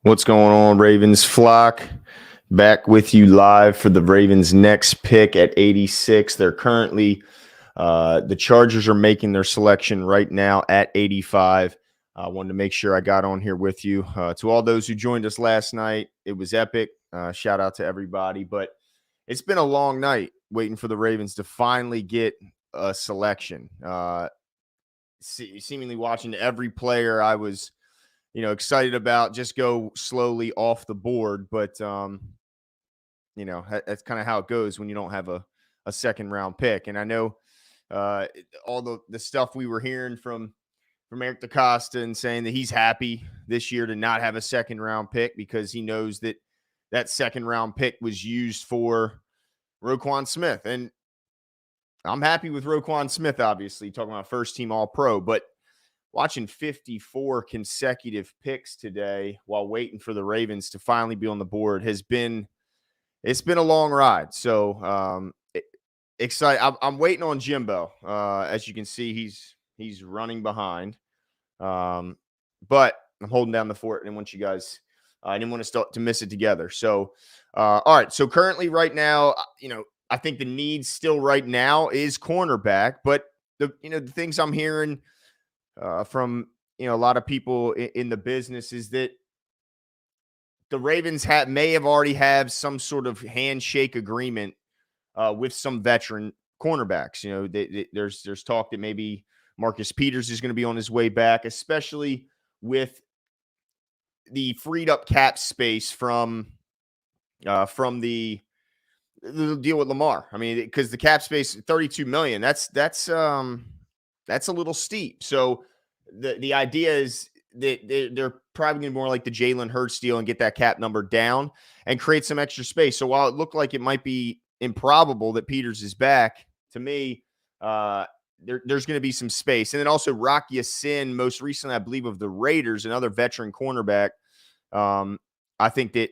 What's going on, Ravens flock? Back with you live for the Ravens' next pick at 86. They're currently, the Chargers are making their selection right now at 85. I wanted to make sure I got on here with you. To all those who joined us last night, it was epic. Shout out to everybody. But it's been a long night waiting for the Ravens to finally get a selection. Seemingly watching every player I was excited about just go slowly off the board. But, that's kind of how it goes when you don't have a second round pick. And I know all the stuff we were hearing from Eric DaCosta and saying that he's happy this year to not have a second round pick because he knows that second round pick was used for Roquan Smith. And I'm happy with Roquan Smith, obviously, talking about first team all pro, but watching 54 consecutive picks today while waiting for the Ravens to finally be on the board it's been a long ride. So excited. I'm waiting on Jimbo. As you can see, he's running behind. But I'm holding down the fort and want you guys, I didn't want to start to miss it together. So, all right. So currently right now, I think the need still right now is cornerback, but the things I'm hearing from a lot of people in the business is that the Ravens may have already have some sort of handshake agreement with some veteran cornerbacks. There's talk that maybe Marcus Peters is going to be on his way back, especially with the freed up cap space from the deal with Lamar. I mean, because the cap space $32 million, that's a little steep. So the idea is that they're probably going to be more like the Jalen Hurts deal and get that cap number down and create some extra space. So while it looked like it might be improbable that Peters is back, to me, there's going to be some space. And then also Rocky Sin, most recently, I believe, of the Raiders, another veteran cornerback. I think that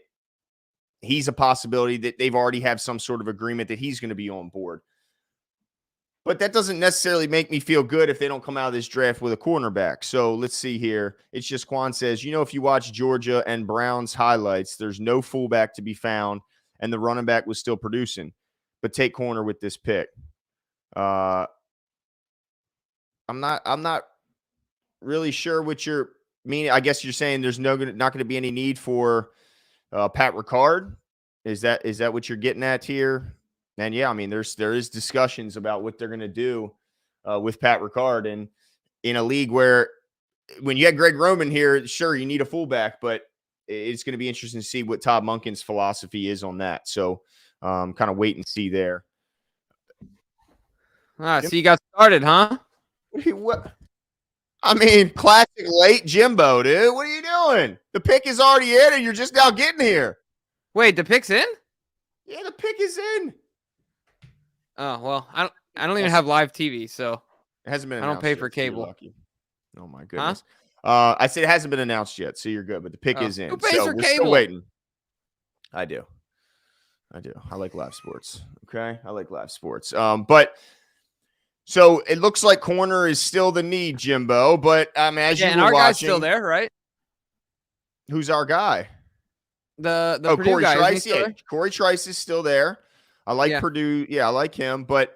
he's a possibility that they've already have some sort of agreement that he's going to be on board. But that doesn't necessarily make me feel good if they don't come out of this draft with a cornerback. So let's see here. It's just Quan says, if you watch Georgia and Brown's highlights, there's no fullback to be found, and the running back was still producing. But take corner with this pick. I'm not really sure what you're meaning. I guess you're saying there's not going to be any need for Pat Ricard. Is that what you're getting at here? And yeah, I mean, there is discussions about what they're going to do with Pat Ricard, and in a league where when you had Greg Roman here, sure, you need a fullback, but it's going to be interesting to see what Todd Monken's philosophy is on that. So kind of wait and see there. So you got started, huh? What? I mean, classic late Jimbo, dude. What are you doing? The pick is already in, and you're just now getting here. Wait, the pick's in? Yeah, the pick is in. Oh, well, I don't even have live TV, so it hasn't been. I don't pay for cable. Lucky. Oh my goodness. Huh? I said it hasn't been announced yet, so you're good. But the pick is in. Who pays for we're cable? Still waiting. I do. I like live sports. Okay, I like live sports. But so it looks like corner is still the need, Jimbo. But as you were and our watching, guy's still there, right? Who's our guy? The Purdue Corey guy. Trice. Yeah, Corey Trice is still there. I like Purdue. Yeah, I like him. But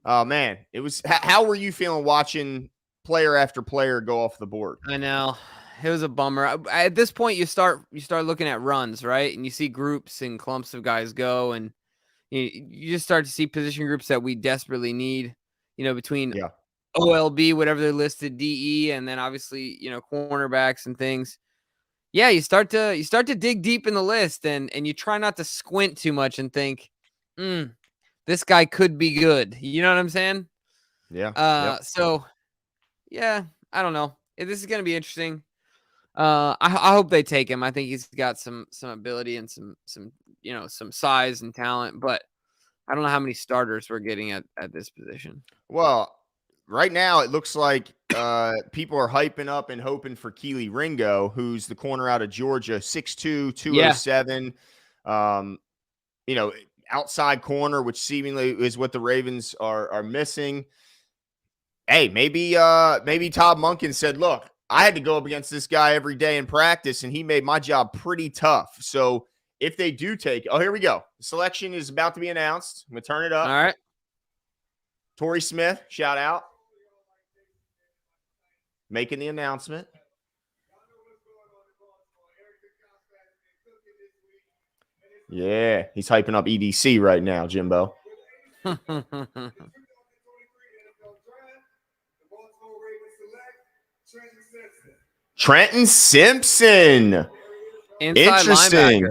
man, it was. How were you feeling watching player after player go off the board? I know it was a bummer. At this point, you start looking at runs, right? And you see groups and clumps of guys go, and you just start to see position groups that we desperately need. Between OLB, whatever they're listed, DE, and then obviously cornerbacks and things. Yeah, you start to dig deep in the list, and you try not to squint too much and think, this guy could be good. You know what I'm saying? Yeah. So, yeah, I don't know. This is going to be interesting. I hope they take him. I think he's got some ability and some size and talent, but I don't know how many starters we're getting at this position. Well, right now it looks like people are hyping up and hoping for Keely Ringo, who's the corner out of Georgia, 6'2", 207. Outside corner, which seemingly is what the Ravens are missing. Hey, maybe Todd Monken said, look, I had to go up against this guy every day in practice, and he made my job pretty tough. So if they do take, here we go. The selection is about to be announced. I'm going to turn it up. All right. Torrey Smith, shout out. Making the announcement. Yeah, he's hyping up EDC right now, Jimbo. Trenton Simpson. Inside Interesting.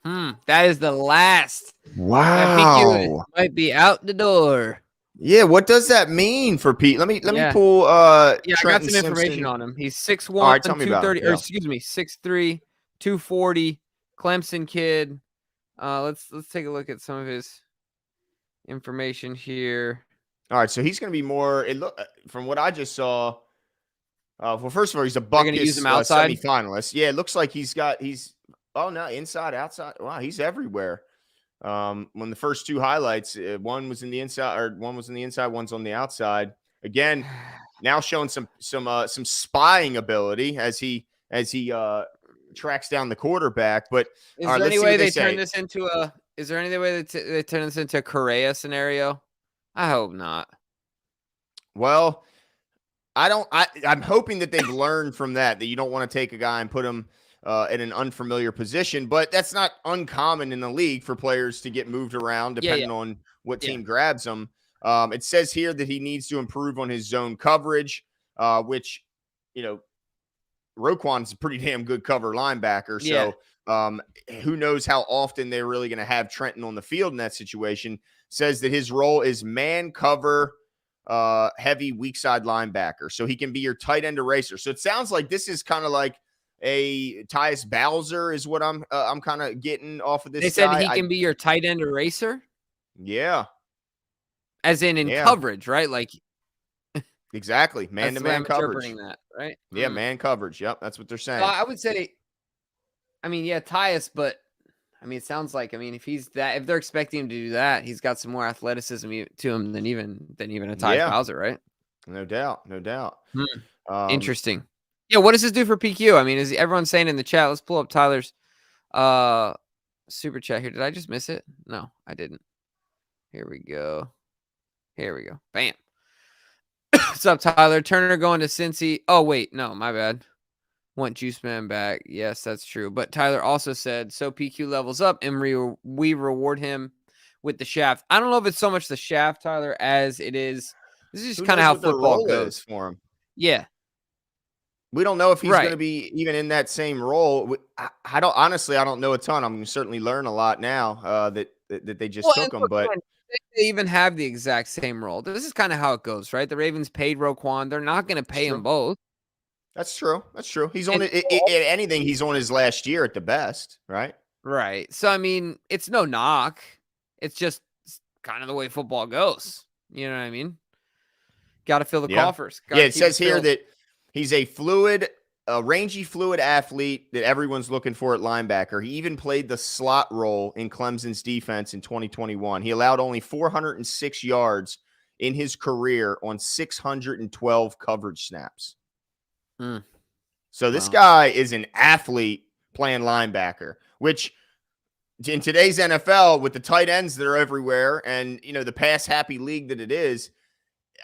linebacker. That is the last. Wow. Might be out the door. Yeah, what does that mean for Pete? Let me pull Yeah, Trenton I got some information Simpson. on him. He's 6'1", right, tell me 230, about it. or excuse me, 6'3", 240, Clemson kid. Let's take a look at some of his information here. All right, so he's going to be more. From what I just saw. Well, first of all, he's a Buckus semifinalist. Yeah, it looks like he's. Oh no, inside, outside. Wow, he's everywhere. When the first two highlights, one was in the inside, or one was in the inside, one's on the outside. Again, now showing some spying ability as he tracks down the quarterback. But is there any way they turn this into a? Is there any way they turn this into a Correa scenario? I hope not. Well, I'm hoping that they've learned from that you don't want to take a guy and put him in an unfamiliar position, but that's not uncommon in the league for players to get moved around depending on what team grabs them. It says here that he needs to improve on his zone coverage, which, Roquan's a pretty damn good cover linebacker. So who knows how often they're really going to have Trenton on the field in that situation. Says that his role is man cover heavy weak side linebacker. So he can be your tight end eraser. So it sounds like this is kind of like a Tyus Bowser is what I'm kind of getting off of this. They said he can be your tight end eraser. Yeah. As in coverage, right? Like exactly. Man to man coverage. That, right? Yeah, man coverage. Yep, that's what they're saying. I would say, Tyus, but it sounds like, if they're expecting him to do that, he's got some more athleticism to him than even a Tyus Bowser, right? No doubt. Interesting. Yeah, what does this do for PQ? Is everyone saying in the chat? Let's pull up Tyler's super chat here. Did I just miss it? No, I didn't. Here we go. Bam. What's up, Tyler? Turner going to Cincy. Oh, wait. No, my bad. Want Juice Man back. Yes, that's true. But Tyler also said, so PQ levels up and we reward him with the shaft. I don't know if it's so much the shaft, Tyler, as it is. This is just kind of how football goes for him. Yeah. We don't know if he's going to be even in that same role. I don't know a ton. I'm going to certainly learn a lot now that they just took him. But they even have the exact same role. This is kind of how it goes, right? The Ravens paid Roquan. They're not going to pay him both. That's true. He's on anything. He's on his last year at the best, right? Right. So, it's no knock. It's just kind of the way football goes. You know what I mean? Got to fill the coffers. It says here that he's a rangy, fluid athlete that everyone's looking for at linebacker. He even played the slot role in Clemson's defense in 2021. He allowed only 406 yards in his career on 612 coverage snaps. So this guy is an athlete playing linebacker, which in today's NFL with the tight ends that are everywhere and, the pass happy league that it is,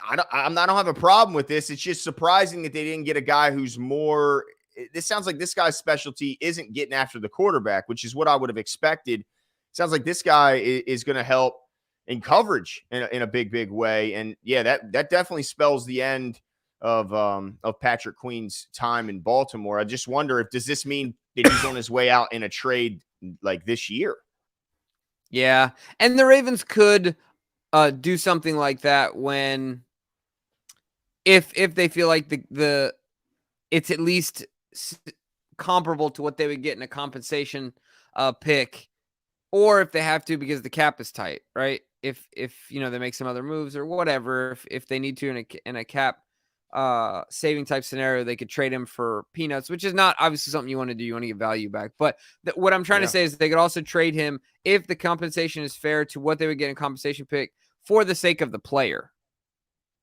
I don't have a problem with this. It's just surprising that they didn't get a guy who's more. This sounds like this guy's specialty isn't getting after the quarterback, which is what I would have expected. Sounds like this guy is going to help in coverage in a big way. And that definitely spells the end of Patrick Queen's time in Baltimore. I just wonder does this mean that he's on his way out in a trade like this year? Yeah, and the Ravens could do something like that when. If they feel like the it's at least comparable to what they would get in a compensation pick, or if they have to because the cap is tight, right? If they make some other moves or whatever, if they need to in a cap saving type scenario, they could trade him for peanuts, which is not obviously something you want to do. You want to get value back, but what I'm trying to say is they could also trade him if the compensation is fair to what they would get in a compensation pick for the sake of the player.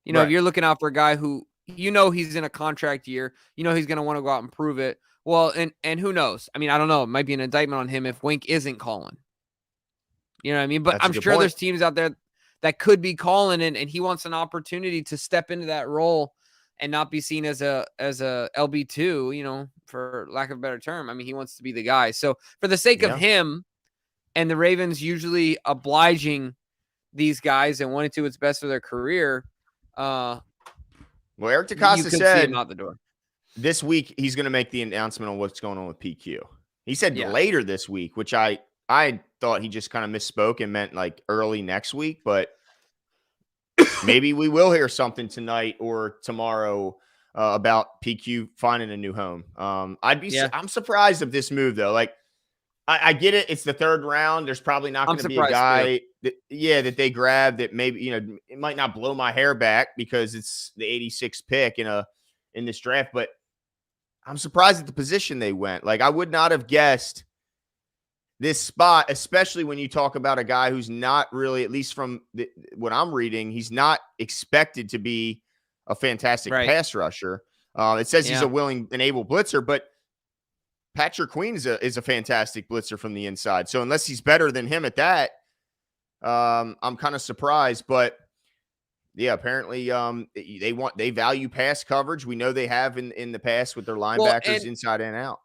If you're looking out for a guy who he's in a contract year. He's going to want to go out and prove it. Well, and who knows? I mean, I don't know. It might be an indictment on him if Wink isn't calling. You know what I mean? But That's a I'm good sure point. there's teams out there that could be calling, and he wants an opportunity to step into that role and not be seen as a LB2, for lack of a better term. I mean, he wants to be the guy. So for the sake of Yeah. him and the Ravens usually obliging these guys and wanting to do what's best for their career, Well, Eric you DeCosta could see him said out the door. this week he's going to make the announcement on what's going on with PQ. He said later this week, which I thought he just kind of misspoke and meant like early next week, but maybe we will hear something tonight or tomorrow about PQ finding a new home. I'm surprised of this move though. Like I get it. It's the third round. There's probably not going to be a guy that they grab that maybe, it might not blow my hair back because it's the 86th pick in this draft, but I'm surprised at the position they went. Like I would not have guessed this spot, especially when you talk about a guy who's not really, at least from what I'm reading, he's not expected to be a fantastic pass rusher. It says he's a willing and able blitzer, but Patrick Queen is a fantastic blitzer from the inside. So unless he's better than him at that, I'm kind of surprised. But yeah, apparently they value pass coverage. We know they have in the past with their linebackers inside and out.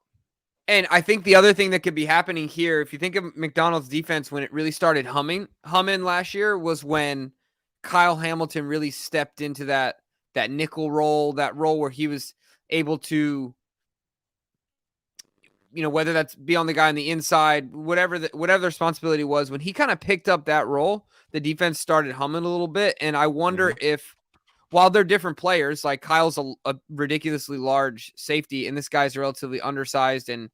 And I think the other thing that could be happening here, if you think of McDonald's defense when it really started humming last year, was when Kyle Hamilton really stepped into that nickel role, that role where he was able to, whether that's be on the guy on the inside, whatever the responsibility was, when he kind of picked up that role, the defense started humming a little bit. And I wonder if, while they're different players, like Kyle's a ridiculously large safety, and this guy's a relatively undersized and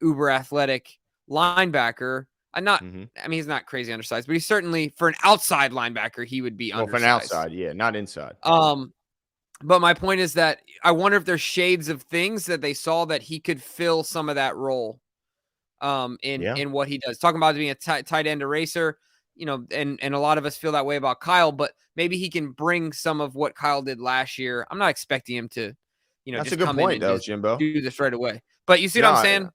uber athletic linebacker. I mean, he's not crazy undersized, but he's certainly, for an outside linebacker, he would be undersized. For an outside, yeah, not inside. But my point is that I wonder if there's shades of things that they saw that he could fill some of that role in what he does. Talking about being a tight end eraser, and a lot of us feel that way about Kyle, but maybe he can bring some of what Kyle did last year. I'm not expecting him to, that's just a good come point, in though, and Jimbo. do this right away. But you see what I'm saying?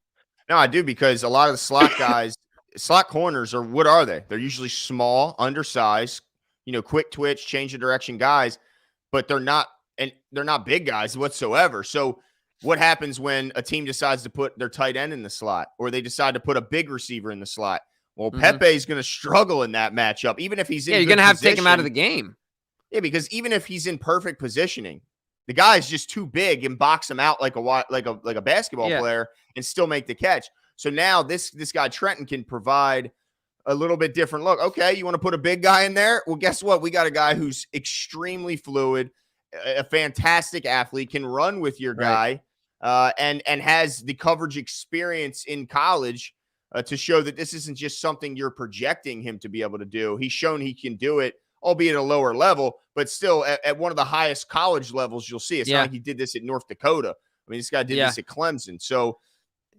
No, I do, because a lot of the slot guys, slot corners what are they? They're usually small, undersized, quick twitch, change of direction guys, but they're not big guys whatsoever. So what happens when a team decides to put their tight end in the slot, or they decide to put a big receiver in the slot? Well, Pepe is going to struggle in that matchup, even if he's in you're going to have to take him out of the game. Yeah, because even if he's in perfect positioning, the guy is just too big and box him out like a basketball player and still make the catch. So now this guy Trenton can provide a little bit different look. Okay, you want to put a big guy in there? Well, guess what? We got a guy who's extremely fluid, a fantastic athlete, can run with your guy, and has the coverage experience in college to show that this isn't just something you're projecting him to be able to do. He's shown he can do it, albeit at a lower level, but still at one of the highest college levels you'll see. It's not like he did this at North Dakota. I mean, this guy did this at Clemson. So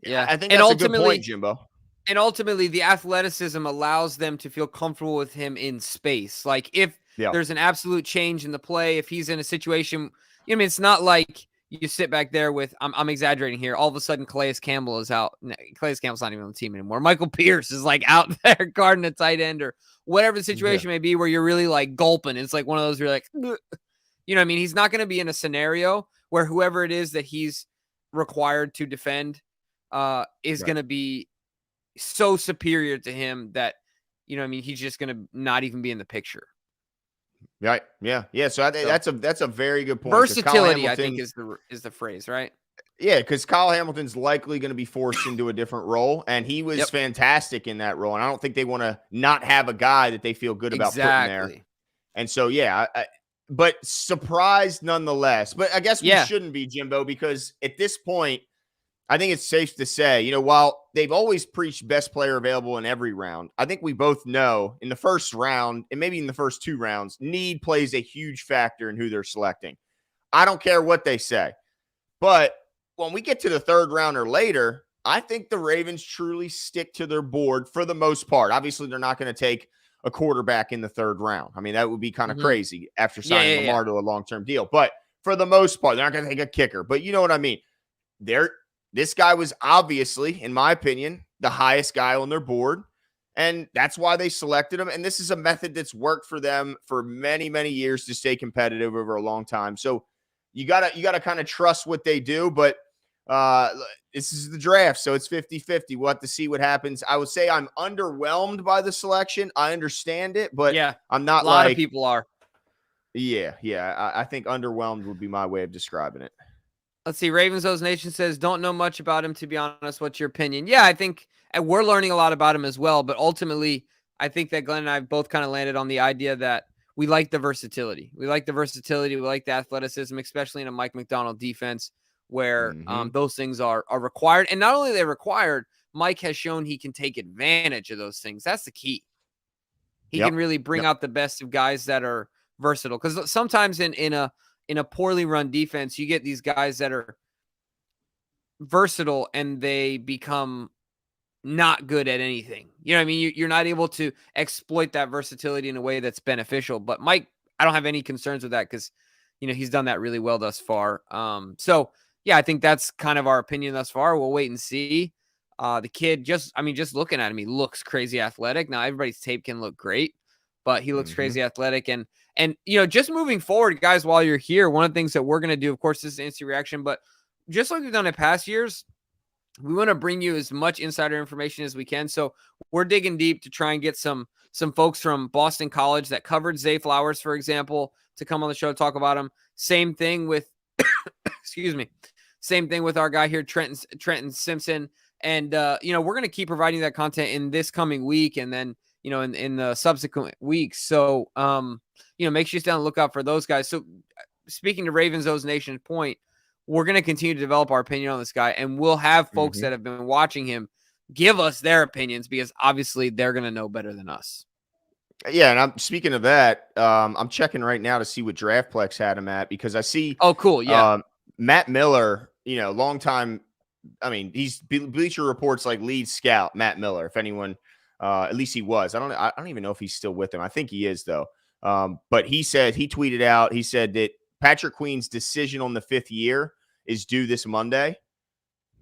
I think that's a good point, Jimbo. And ultimately, the athleticism allows them to feel comfortable with him in space. Like if there's an absolute change in the play, if he's in a situation, it's not like you sit back there with, I'm exaggerating here, all of a sudden Calais Campbell is out. Calais Campbell's not even on the team anymore. Michael Pierce is like out there guarding a tight end, or whatever the situation may be, where you're really like gulping. It's like one of those where you're like, ugh. I mean? He's not going to be in a scenario where whoever it is that he's required to defend is going to be so superior to him that, he's just going to not even be in the picture. Right. Yeah. Yeah. So I think that's a very good point. Versatility, I think, is the phrase, right? Yeah, because Kyle Hamilton's likely going to be forced into a different role, and he was fantastic in that role. And I don't think they want to not have a guy that they feel good about putting there. And so, but surprised nonetheless. But I guess we shouldn't be, Jimbo, because at this point, I think it's safe to say, while they've always preached best player available in every round, I think we both know in the first round, and maybe in the first two rounds, need plays a huge factor in who they're selecting. I don't care what they say. But when we get to the third round or later, I think the Ravens truly stick to their board for the most part. Obviously, they're not going to take a quarterback in the third round. I mean, that would be kind of crazy after signing Lamar to a long-term deal. But for the most part. They're not going to take a kicker, but you know what I mean. This guy was obviously, in my opinion, the highest guy on their board. And that's why they selected him. And this is a method that's worked for them for many, many years to stay competitive over a long time. So you gotta kind of trust what they do. But this is the draft, so it's 50-50. We'll have to see what happens. I would say I'm underwhelmed by the selection. I understand it, but Yeah, I'm not a lot of people are. Yeah. I think underwhelmed would be my way of describing it. Let's see. Ravens O's Nation says, don't know much about him, to be honest. What's your opinion? Yeah, I think we're learning a lot about him as well. But ultimately, I think that Glenn and I both kind of landed on the idea that we like the versatility. We like the athleticism, especially in a Mike McDonald defense where those things are required. And not only are they required, Mike has shown he can take advantage of those things. That's the key. He can really bring out the best of guys that are versatile. Because sometimes in a poorly run defense, you get these guys that are versatile and they become not good at anything. You know what I mean? You're not able to exploit that versatility in a way that's beneficial. But Mike, I don't have any concerns with that because, he's done that really well thus far. So, yeah, I think that's kind of our opinion thus far. We'll wait and see. The kid, just looking at him, he looks crazy athletic. Now, everybody's tape can look great, but he looks crazy athletic. And just moving forward, guys, while you're here, one of the things that we're going to do, of course, this is instant reaction, but just like we've done in past years, we want to bring you as much insider information as we can. So we're digging deep to try and get some folks from Boston College that covered Zay Flowers, for example, to come on the show to talk about him. Same thing with, excuse me, same thing with our guy here, Trenton Simpson. And, we're going to keep providing that content in this coming week and then, in the subsequent weeks. So, make sure you stay on the lookout for those guys. So speaking to Ravens O's Nation point, we're going to continue to develop our opinion on this guy, and we'll have folks that have been watching him give us their opinions because obviously they're going to know better than us. Yeah, and I'm speaking of that. I'm checking right now to see what DraftPlex had him at because I see. Oh, cool. Yeah, Matt Miller. Long time. I mean, he's Bleacher Report's like lead scout, Matt Miller. If anyone, at least he was. I don't even know if he's still with him. I think he is though. But he tweeted out. He said that Patrick Queen's decision on the 5th year is due this Monday.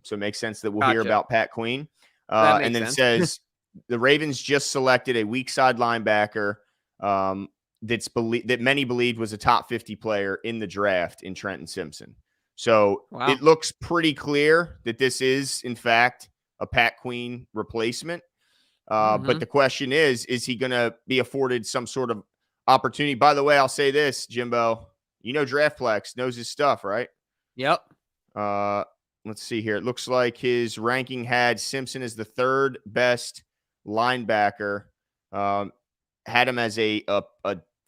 So it makes sense that we'll hear about Pat Queen. And then says the Ravens just selected a weak side linebacker that many believed was a top 50 player in the draft in Trenton Simpson. So it looks pretty clear that this is, in fact, a Pat Queen replacement. But the question is he going to be afforded some sort of opportunity? By the way, I'll say this, Jimbo. DraftPlex knows his stuff, right? Yep. Let's see here. It looks like his ranking had Simpson as the 3rd best linebacker. Had him as a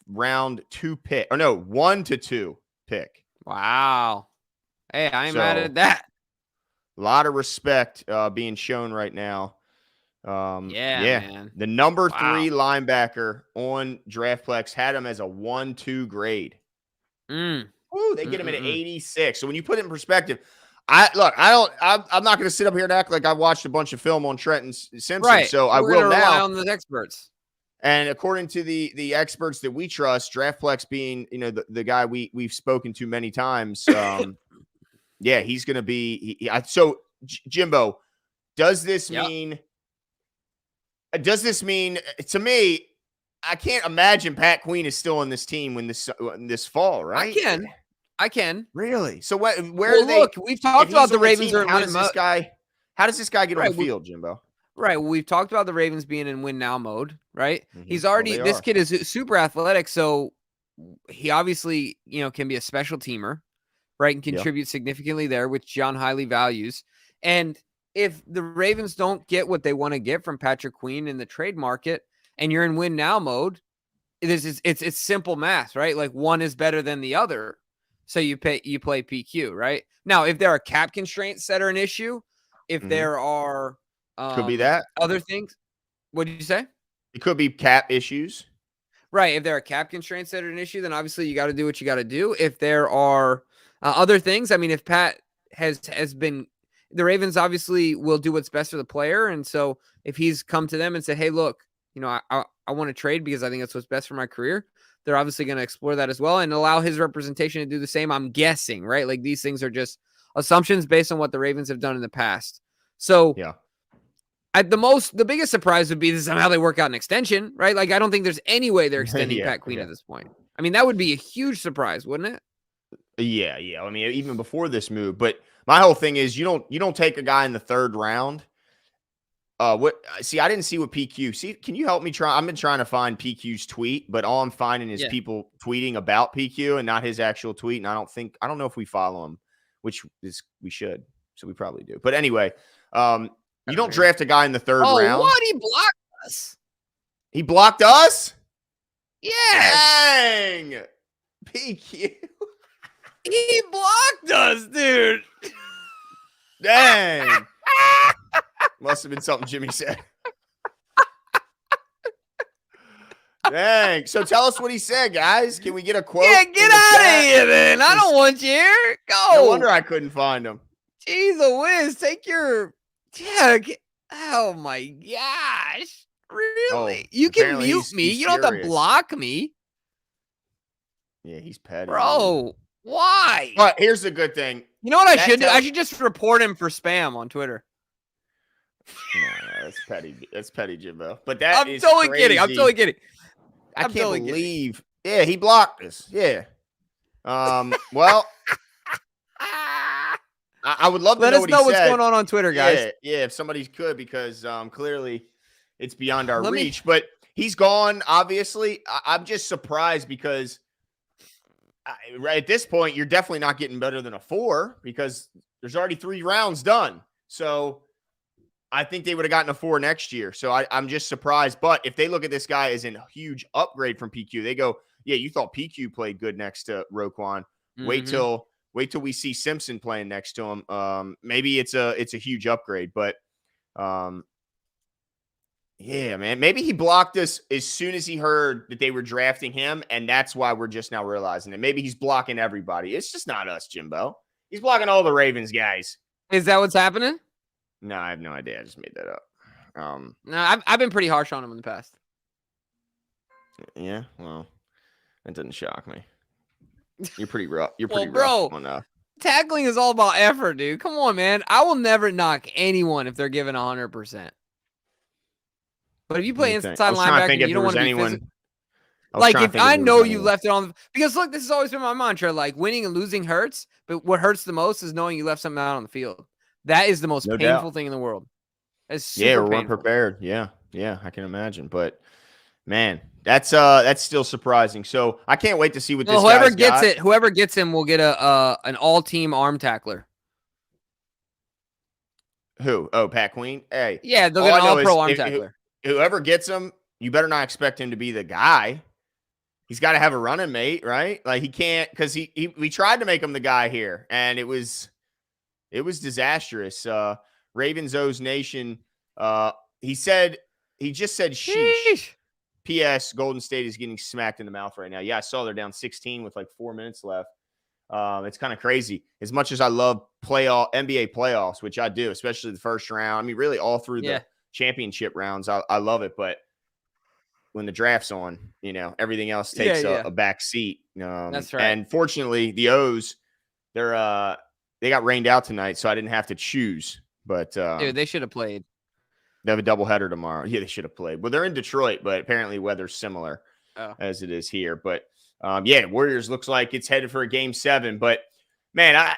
round 2 pick. Or no, 1 to 2 pick. Wow. Hey, I ain't mad at that. A lot of respect being shown right now. Man. The number 3 linebacker on DraftPlex had him as a 1-2 grade. Ooh, they get him at 86. So when you put it in perspective, I'm not going to sit up here and act like I've watched a bunch of film on Trenton Simpson. Right. So I will now on the experts. And according to the experts that we trust, DraftPlex being, the guy we've spoken to many times, he's going to be. So Jimbo, does this mean to me? I can't imagine Pat Queen is still on this team when this fall, right? I can. Really? So where are they? Look, we've talked about the Ravens. How does this guy get on the field, Jimbo? Right. Well, we've talked about the Ravens being in win now mode, right? He's already this kid is super athletic, so he obviously, can be a special teamer, right? And contribute significantly there, which John highly values. And if the Ravens don't get what they want to get from Patrick Queen in the trade market, and you're in win now mode, it's simple math, right? Like one is better than the other. So you play PQ, right? Now, if there are cap constraints that are an issue, if there are could be that other things, what did you say? It could be cap issues, right? If there are cap constraints that are an issue, then obviously you got to do what you got to do. If there are other things, I mean, if Pat has been, the Ravens obviously will do what's best for the player, and so if he's come to them and said, "Hey, look, I want to trade because I think that's what's best for my career. They're obviously going to explore that as well and allow his representation to do the same. I'm guessing, right? Like these things are just assumptions based on what the Ravens have done in the past. So yeah. The biggest surprise would be that somehow they work out an extension, right? Like I don't think there's any way they're extending Yeah, Pat Queen yeah. at this point. I mean, that would be a huge surprise, wouldn't it? Yeah, yeah. I mean, even before this move, but my whole thing is you don't take a guy in the 3rd round. I didn't see what PQ. See, can you help me try? I've been trying to find PQ's tweet, but all I'm finding is people tweeting about PQ and not his actual tweet. And I don't know if we follow him, which is we should. So we probably do. But anyway, you don't draft a guy in the 3rd round. Oh, what? He blocked us. He blocked us? Yes. Dang. PQ. He blocked us, dude. Dang. Must have been something Jimmy said. Dang. So tell us what he said, guys. Can we get a quote? Yeah, get out of here, then. I don't want you here. Go. No wonder I couldn't find him. Jeez, a whiz. Take your. Yeah. Oh my gosh. Really? You can mute me. You don't have to block me. Yeah, he's petty. Bro, why? But here's the good thing. You know what I should do? I should just report him for spam on Twitter. No, that's petty. That's petty, Jimbo. But that I'm totally kidding. I'm totally kidding. I can't believe. Yeah, he blocked us. Yeah. Well, I would love to let know us what know he what's said. going on Twitter, guys. Yeah, if somebody could, because clearly it's beyond our reach. But he's gone. Obviously, I'm just surprised because right at this point, you're definitely not getting better than a 4 because there's already 3 rounds done. So I think they would have gotten a 4 next year. So I'm just surprised. But if they look at this guy as a huge upgrade from PQ, they go, yeah, you thought PQ played good next to Roquan. Wait till we see Simpson playing next to him. Maybe it's a huge upgrade. But yeah, man, maybe he blocked us as soon as he heard that they were drafting him, and that's why we're just now realizing it. Maybe he's blocking everybody. It's just not us, Jimbo. He's blocking all the Ravens guys. Is that what's happening? No, I have no idea. I just made that up. No, I've been pretty harsh on him in the past. Yeah, well, that doesn't shock me. You're pretty rough. You're well, pretty bro, rough. Tackling is all about effort, dude. Come on, man. I will never knock anyone if they're given 100%. But if you play inside linebacker, you don't want to be physical. Like, if I know you left it on, because look, this has always been my mantra. Like, winning and losing hurts, but what hurts the most is knowing you left something out on the field. That is the most painful thing in the world. It's super we're unprepared. Yeah, I can imagine. But man, that's still surprising. So I can't wait to see what this whoever gets it, whoever gets him will get an all-team arm tackler. Who? Oh, Pat Queen. Hey, yeah, they'll get an all-pro arm tackler. Whoever gets him, you better not expect him to be the guy. He's got to have a running mate, right? Like he can't, because we tried to make him the guy here, and it was disastrous. Ravens O's Nation. He just said sheesh. P.S. Golden State is getting smacked in the mouth right now. Yeah, I saw they're down 16 with like 4 minutes left. It's kind of crazy. As much as I love NBA playoffs, which I do, especially the first round. I mean, really all through the championship rounds. I love it, but when the draft's on, everything else takes a back seat. That's right. And fortunately, the O's, they got rained out tonight, so I didn't have to choose. But dude, they should have played. They have a doubleheader tomorrow. Yeah, they should have played. Well, they're in Detroit, but apparently weather's similar as it is here. But Warriors looks like it's headed for a game 7. But man, I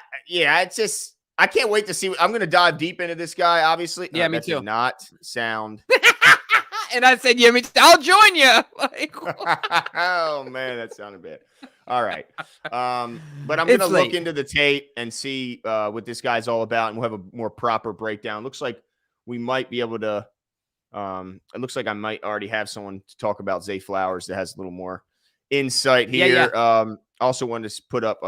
can't wait to see. I'm going to dive deep into this guy. Obviously, me that too. Did not sound. And I said, me too. I'll join you. Oh man, that sounded bad. All right, but I'm going to look into the tape and see what this guy's all about, and we'll have a more proper breakdown. Looks like we might be able to. It looks like I might already have someone to talk about Zay Flowers that has a little more insight here. Yeah. Also wanted to put up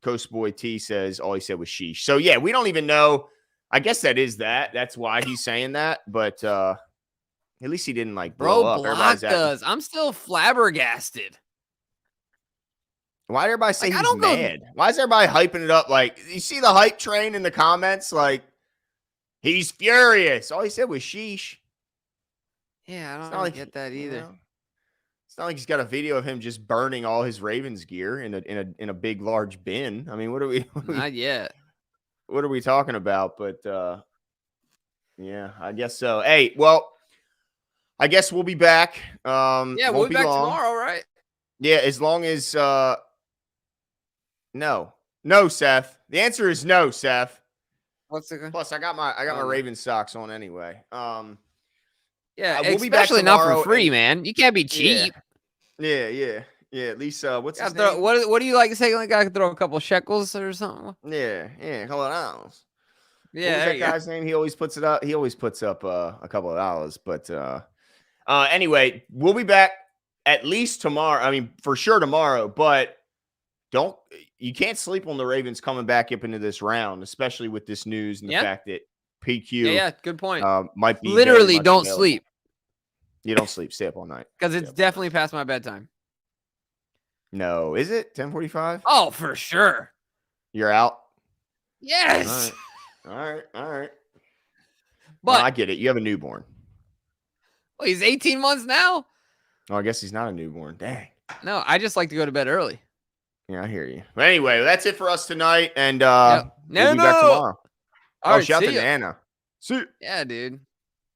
Coast Boy T says all he said was sheesh. So yeah, we don't even know. I guess that's why he's saying that. But at least he didn't blow up. Blocked us. I'm still flabbergasted. Why did everybody say he's mad? Why is everybody hyping it up? Like, you see the hype train in the comments? Like, he's furious. All he said was sheesh. Yeah, I It's don't not like get that you either. know. It's not like he's got a video of him just burning all his Ravens gear in a big large bin. I mean, Not yet. what are we talking about? But yeah, I guess so. Hey, well, I guess we'll be back. Yeah, we'll Won't be be back long. tomorrow, right? Yeah, as long as no. No, Seth. The answer is no, Seth. What's the Plus, I got my Oh, no. Ravens socks on anyway. Yeah, We'll be back especially not for tomorrow. free, And man. You can't be yeah, cheap. yeah. At least what's his Gotta throw, name? what do you like to say? Like, gotta throw a couple shekels or something. Yeah. Hold on. What Yeah, was there that you go. guy's name? He always puts it up. He always puts up a couple of dollars. But anyway, we'll be back at least tomorrow. I mean, for sure tomorrow. But you can't sleep on the Ravens coming back up into this round, especially with this news and the Yeah, fact that PQ yeah. Good point. might be very Literally, much don't available. sleep You don't sleep. Stay up all night. because Stay it's up all night. definitely past my bedtime. No, is it 10:45? Oh, for sure. You're out. Yes. All right. But Well, I get it. You have a newborn. well, he's 18 months now. Oh, I guess he's not a newborn. Dang. No, I just like to go to bed early. Yeah, I hear you. But anyway, that's it for us tonight, and Yep. we'll be back tomorrow. All right, Shout out see to ya. Nana. See. Yeah, dude.